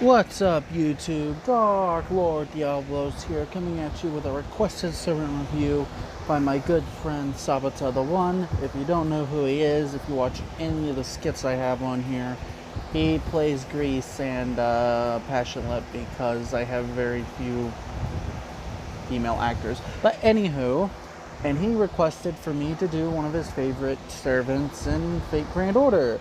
What's up, YouTube? Dark Lord Diablos here, coming at you with a requested servant review by my good friend Sabata the One. If you don't know who he is, if you watch any of the skits I have on here, he plays Grease and Passionate because I have very few female actors. But anywho, and he requested for me to do one of his favorite servants in Fate Grand Order.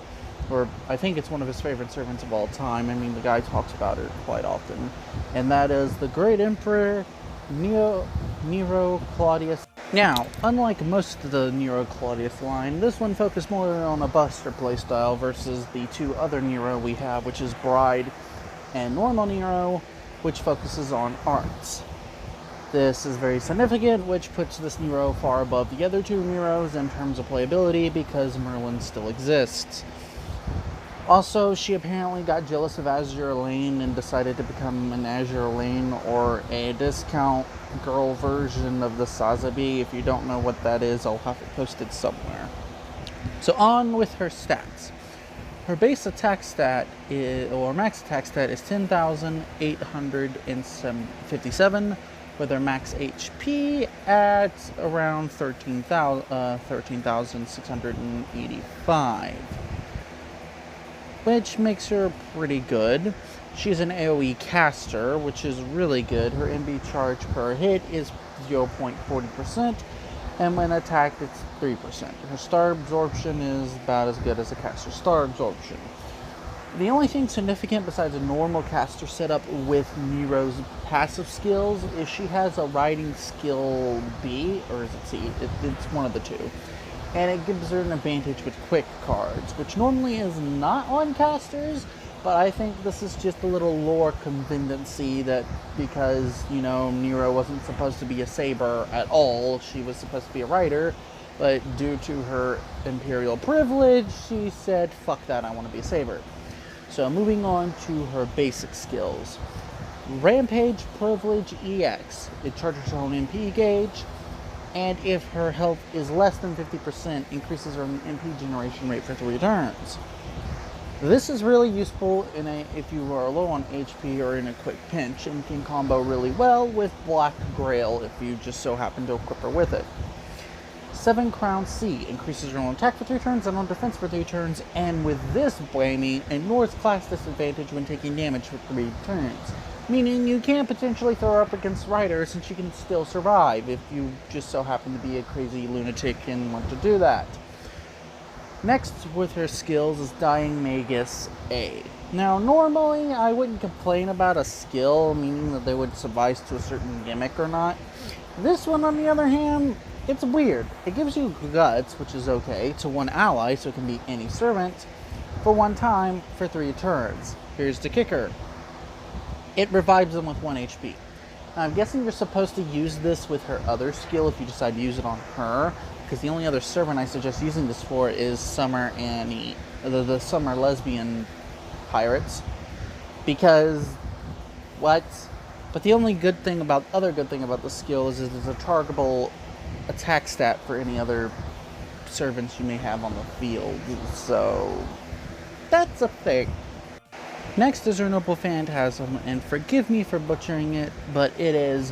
Or I think it's one of his favorite servants of all time. I mean, the guy talks about it quite often. And that is the Great Emperor Nero Claudius. Now, unlike most of the Nero Claudius line, this one focused more on a Buster playstyle versus the two other Nero we have, which is Bride and Normal Nero, which focuses on arts. This is very significant, which puts this Nero far above the other two Neros in terms of playability because Merlin still exists. Also, she apparently got jealous of Azure Lane and decided to become an Azure Lane or a discount girl version of the Sazabi. If you don't know what that is, I'll have it posted somewhere. So on with her stats. Her base attack stat, or max attack stat, is 10,857, with her max HP at around 13,685. Which makes her pretty good. She's an AoE caster, which is really good. Her MB charge per hit is 0.40%, and when attacked, it's 3%. Her star absorption is about as good as a caster star absorption. The only thing significant besides a normal caster setup with Nero's passive skills is she has a riding skill B, or is it C? It's one of the two. And it gives her an advantage with quick cards, which normally is not on casters, but I think this is just a little lore convendency that because, you know, Nero wasn't supposed to be a saber at all, she was supposed to be a rider, but due to her imperial privilege, she said, fuck that, I want to be a saber. So moving on to her basic skills. Rampage Privilege EX. It charges her own MP gauge, and if her health is less than 50%, increases her MP generation rate for 3 turns. This is really useful if you are low on HP or in a quick pinch, and can combo really well with Black Grail if you just so happen to equip her with it. 7 Crown C increases her own attack for 3 turns and on defense for 3 turns, and with this whammy, ignores class disadvantage when taking damage for 3 turns. Meaning you can potentially throw her up against riders and she can still survive if you just so happen to be a crazy lunatic and want to do that. Next with her skills is Dying Magus A. Now normally I wouldn't complain about a skill, meaning that they would suffice to a certain gimmick or not. This one on the other hand, it's weird. It gives you guts, which is okay, to one ally, so it can be any servant, for 1 time for 3 turns. Here's the kicker. It revives them with 1 HP. Now, I'm guessing you're supposed to use this with her other skill if you decide to use it on her, because the only other servant I suggest using this for is Summer Annie, the Summer lesbian pirates. Because, what? But the only good thing about the skill is it's a targetable attack stat for any other servants you may have on the field. So, that's a thing. Next is her Noble Phantasm, and forgive me for butchering it, but it is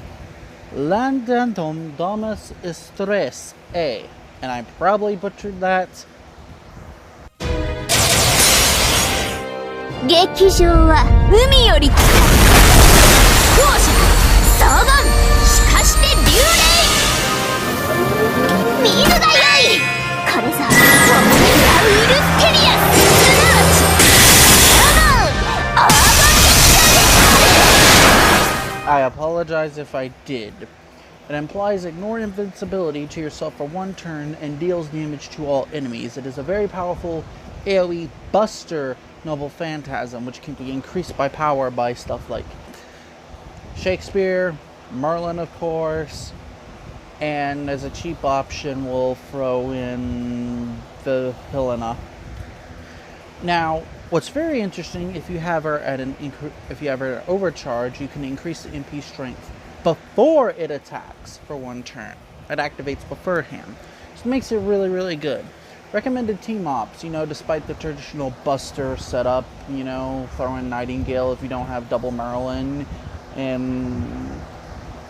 Landantum Domus Estres A, and I probably butchered that. 劇場は海より来た後者サーバンしかして流霊水がよいこれぞ我がウイルステリアスすなわち I apologize if I did. It implies ignore invincibility to yourself for 1 turn and deals damage to all enemies. It is a very powerful AoE buster Noble Phantasm, which can be increased by power by stuff like Shakespeare, Merlin of course, and as a cheap option we'll throw in the Helena. Now, what's very interesting, if you have her at an overcharge, you can increase the MP strength before it attacks for 1 turn. It activates beforehand, so it makes it really, really good. Recommended team ops, you know, despite the traditional Buster setup, you know, throw in Nightingale if you don't have double Merlin and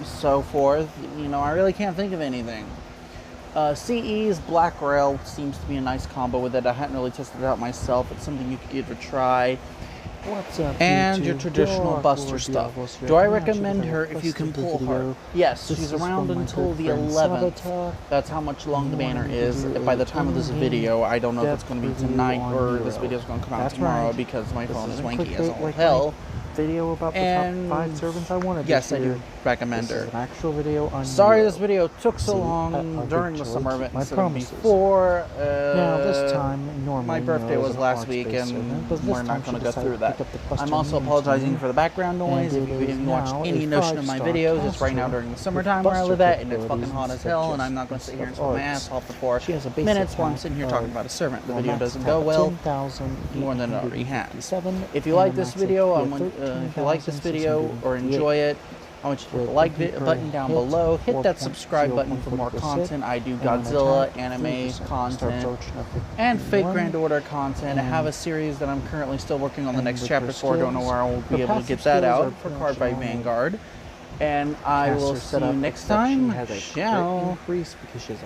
so forth. You know, I really can't think of anything. CE's Black Rail seems to be a nice combo with it. I hadn't really tested it out myself. It's something you could give a try. What's up, And YouTube? your traditional Dark Buster Lord stuff. Diablos here. Do I I'm actually recommend gonna her if you request can the pull her? video. Yes, This she's is around from my until good the friend 11th. Saboteur. That's how much long the banner Wanted to is. do By the a time of this in-game video, I don't know if it's going to be depth tonight review or on this Nero. video is going to come out That's tomorrow right. because my phone is This wanky as clickbait all like hell. Video about the And top 5 servants I wanted yes, this I year. do recommend This her. is an actual video on Sorry Nero. this video took so See, long I'll during the eventually summer keep event my instead of promises. before. Now this time, normally my birthday Nero is was an last arts-based week and servant, but this we're time not going she to go decided through to that. pick up the Buster I'm also Minion apologizing team, for the background noise. and If you it is didn't watch now any a notion of my 5-star videos, it's right now caster during the summertime with where I live Buster at and it's fucking hot as hell and I'm not going to sit here and capabilities spit my instead ass off for 4 She has a basic minutes while I'm sitting here attack talking of, about a servant. The well, video max doesn't attack go of well 10,000 more than it already has. 857, If you and like a this max video, HP I of want, if you like this video or 13,658. enjoy it, I want you to hit the like button down below. Hit that subscribe button for more content. I do Godzilla, anime content, and fake Grand Order content. I have a series that I'm currently still working on the next chapter for. Don't know where I will be able to get that out for Card by Vanguard. And I will see you next time. Ciao.